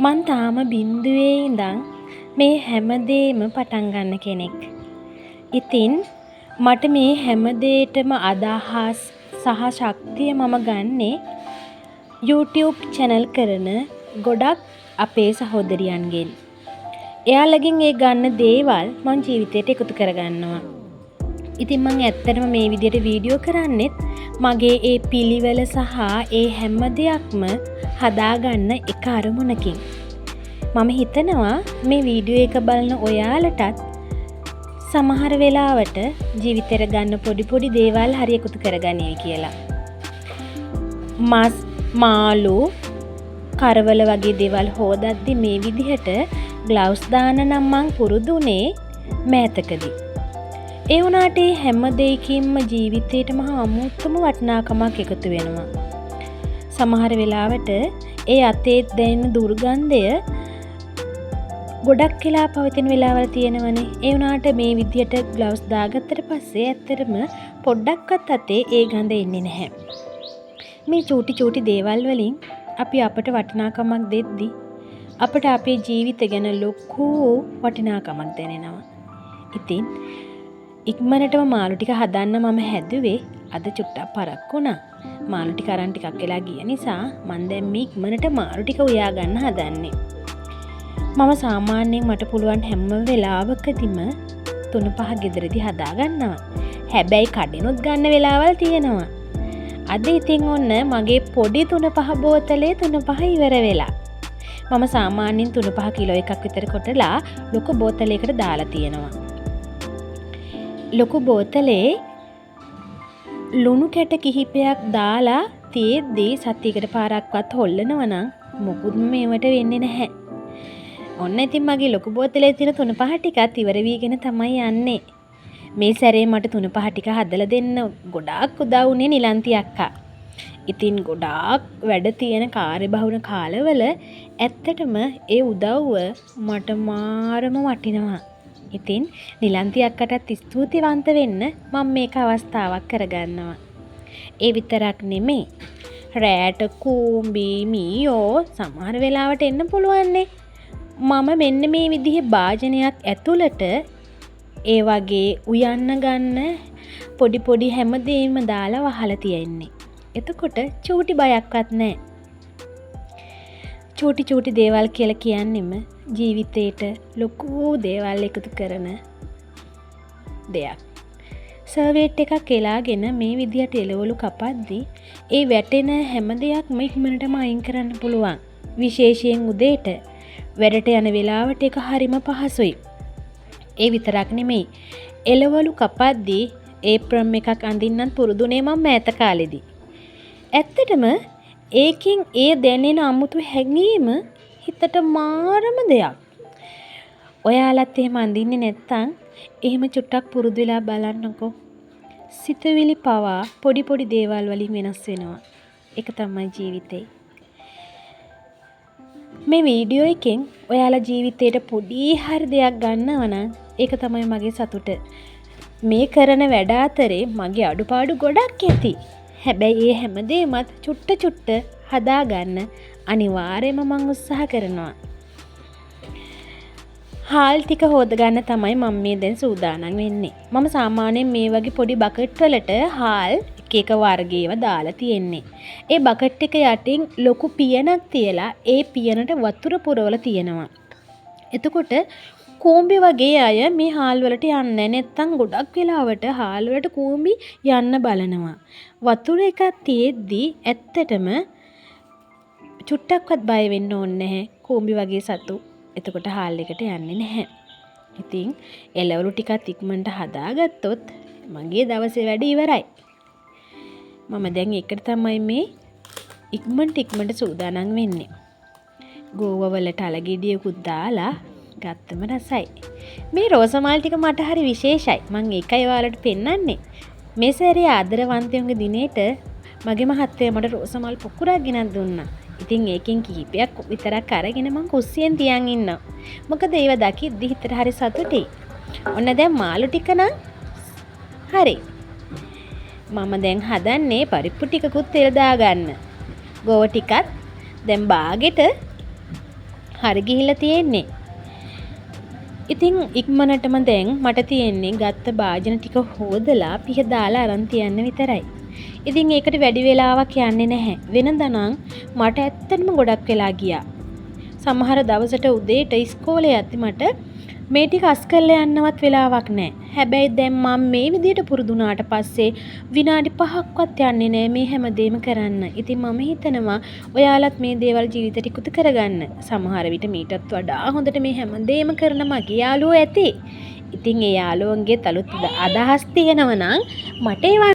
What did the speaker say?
මං තාම බින්දුවේ ඉඳන් මේ හැමදේම පටන් ගන්න කෙනෙක්. ඉතින් මට මේ හැමදේටම අදහස් සහ ශක්තිය මම ගන්නේ YouTube channel කරන ගොඩක් අපේ සහෝදරියන්ගෙන්. එයාලගෙන් ඒ ගන්න දේවල් මං ජීවිතයට එකතු කරගන්නවා. ඉතින් මං ඇත්තටම මේ විදිහට වීඩියෝ කරන්නෙත් මගේ ඒ පිළිවෙල සහ ඒ හැම දෙයක්ම හදාගන්න එක අරමුණකින්. මම හිතනවා මේ වීඩියෝ එක බලන ඔයාලටත් සමහර වෙලාවට ජීවිතේට ගන්න පොඩි පොඩි දේවල් හරි එකතු කරගන්නේ කියලා. මස් මාළු කරවල වගේ දේවල් හොදද්දි මේ විදිහට ග්ලව්ස් දාන්න නම් මං පුරුදුනේ මෑතකදී. ඒ වුණාට හැම දෙයකින්ම ජීවිතේට මහා අමුතුම වටිනාකමක් එකතු වෙනවා. සමහර වෙලාවට ඒ අතේ දැනෙන දුර්ගන්ධය ගොඩක් වෙලා පවතින වෙලාවල් තියෙනවනේ. ඒ වුණාට මේ විදියට ග්ලව්ස් දාගත්තට පස්සේ ඇත්තටම පොඩ්ඩක්වත් අතේ ඒ ගඳ එන්නේ නැහැ. මේ චූටි දේවල් වලින් අපි අපට වටිනාකමක් දෙද්දි අපට අපේ ජීවිත ගැන ලොකු වටිනාකමක් දැනෙනවා. ඉතින් ඉක්මනටම මාළු ටික හදන්න මම හැදුවේ අද චුට්ටක් පරක් වුණා. මාළු ටික අරන් ටිකක් වෙලා ගිය නිසා මම දැන් මේ ඉක්මනට මාළු ටික උයා ගන්න හදන්නේ. මම සාමාන්‍යයෙන් මට පුළුවන් හැම වෙලාවකදීම 3-5 ගෙදරදී හදා ගන්නවා. හැබැයි කඩෙනුත් ගන්න වෙලාවල් තියෙනවා. අද ඉතින් ඔන්න මගේ පොඩි 3-5 බෝතලේ 3-5 ඉවර වෙලා. මම සාමාන්‍යයෙන් 3-5 කිලෝ එකක් විතර කොටලා ලොකු බෝතලයකට දාලා තියෙනවා. ලොකු බෝතලේ ලුණු කැට කිහිපයක් දාලා තියෙද්දී සතියකට පාරක්වත් හොල්ලනවා නම් මොකුත් මේවට වෙන්නේ නැහැ. ඔන්න ඉතින් මගේ ලොකු බෝතලේ තියෙන 3-5 ටිකත් ඉවර වීගෙන තමයි යන්නේ. මේ සැරේ මට 3-5 ටික හදලා දෙන්න ගොඩාක් උදව් වුණේ නිලන්ති අක්කා. ඉතින් ගොඩාක් වැඩ තියෙන කාර්යබහුල කාලවල ඇත්තටම ඒ උදව්ව මට මාරම වටිනවා. ඉතින් නිලන්ති අක්කටත් ස්තුතිවන්ත වෙන්න මම මේක අවස්ථාවක් කරගන්නවා. ඒ විතරක් නෙමෙයි. රෑට කූඹි මීයෝ සමහර වෙලාවට එන්න පුළුවන්නේ. මම මෙන්න මේ විදිහේ භාජනයක් ඇතුළට ඒ වගේ උයන්න ගන්න පොඩි හැමදේම දාලා වහලා තියෙන්නේ. එතකොට චූටි බයක්වත් නැහැ. චූටි දේවල් කියලා කියන්නෙම ජීවිතේට ලොකු දේවල් එකතු කරන දෙයක්. සර්වේට් එකක් එලාගෙන මේ විදිහට එළවලු කපද්දී ඒ වැටෙන හැම දෙයක්ම ඉක්මනටම අයින් කරන්න පුළුවන්. විශේෂයෙන් උදේට වැඩට යන වෙලාවට ඒක හරිම පහසුයි. ඒ විතරක් නෙමෙයි. එළවලු කපද්දී ඒප්‍රම් එකක් අඳින්නත් පුරුදුනේ මම මෑත කාලෙදී. ඇත්තටම ඒකෙන් ඒ දැනෙන අමුතු හැඟීම හිතට මාරම දෙයක්. ඔයාලත් එහෙම අඳින්නේ නැත්තම් එහෙම චුට්ටක් පුරුදු වෙලා බලන්නකෝ. සිතවිලි පවා පොඩි දේවල් වලින් වෙනස් වෙනවා. ඒක තමයි ජීවිතේ. මේ වීඩියෝ එකෙන් ඔයාලා ජීවිතේට පොඩි හරි දෙයක් ගන්නවා නම් ඒක තමයි මගේ සතුට. මේ කරන වැඩ අතරේ මගේ අඩුපාඩු ගොඩක් ඇති. හැබැයි ඒ හැමදේමත් චුට්ට හදාගන්න අනිවාර්යයෙන්ම මම උත්සාහ කරනවා. හාල් ටික හොදගන්න තමයි මම මේ දැන් සූදානම් වෙන්නේ. මම සාමාන්‍යයෙන් මේ වගේ පොඩි බකට් වලට හාල් එක වර්ගයේව දාලා තියෙන්නේ. ඒ බකට් එක යටින් ලොකු පියනක් තියලා ඒ පියනට වතුර පුරවලා තියෙනවා. එතකොට කූඹි වගේ අය මේ හාල් වලට යන්නේ නැත්තම් ගොඩක් වෙලාවට හාල් වලට කූඹි යන්න බලනවා. වතුර එකක් තියෙද්දි ඇත්තටම චුට්ටක්වත් බය වෙන්න ඕනේ නැහැ. කූඹි වගේ සතු එතකොට හාල් එකට යන්නේ නැහැ. ඉතින් එළවලු ටිකත් ඉක්මනට හදාගත්තොත් මගේ දවසේ වැඩ ඉවරයි. මම දැන් ඒකට තමයි මේ ඉක්මනට සූදානම් වෙන්නේ. ගෝව වලට අලගෙඩියකුත් දාලා ගත්තම රසයි. මේ රෝස මල් ටික මට හරි විශේෂයි. මම ඒකයි ඔයාලට පෙන්නන්නේ. මේ සැරේ ආදරවන්තයන්ගේ දිනේට මගේ මහත්තයා මට රෝස මල් පොකුරක් ගෙනත් දුන්නා. ඉතින් ඒකෙන් කිහිපයක් විතරක් අරගෙන මං කුස්සියෙන් තියන් ඉන්නවා. මොකද ඒව දකිද්දි හිතට හරි සතුටුයි. ඔන්න දැන් මාළු ටික නම් හරි. මම දැන් හදන්නේ පරිප්පු ටිකකුත් තෙල් දාගන්න. ගෝව ටිකත් දැන් බාගෙට හරි ගිහිල්ලා තියෙන්නේ. ඉතින් ඉක්මනටම දැන් මට තියෙන්නේ ගත්ත භාජන ටික හොදලා පිහ දාලා අරන් තියන්න විතරයි. ඉතින් ඒකට වැඩි වෙලාවක් යන්නේ නැහැ. වෙනදා නම් මට ඇත්තටම ගොඩක් වෙලා ගියා. සමහර දවසට උදේට ඉස්කෝලේ යද්දි මට මේ ටික අස් කරලා යන්නවත් වෙලාවක් නැහැ. හැබැයි දැන් මම මේ විදියට පුරුදු වුණාට පස්සේ විනාඩි 5ක්වත් යන්නේ නැහැ මේ හැමදේම කරන්න. ඉතින් මම හිතනවා ඔයාලත් මේ දේවල් ජීවිතේට එකතු කරගන්න. සමහර විට මීටත් වඩා හොඳට මේ හැමදේම කරන මගේ යාළුවෝ ඇති. ඉතින් ඒ යාළුවන්ගේ අලුත් අදහස් තියෙනවා නම් මට ඒවා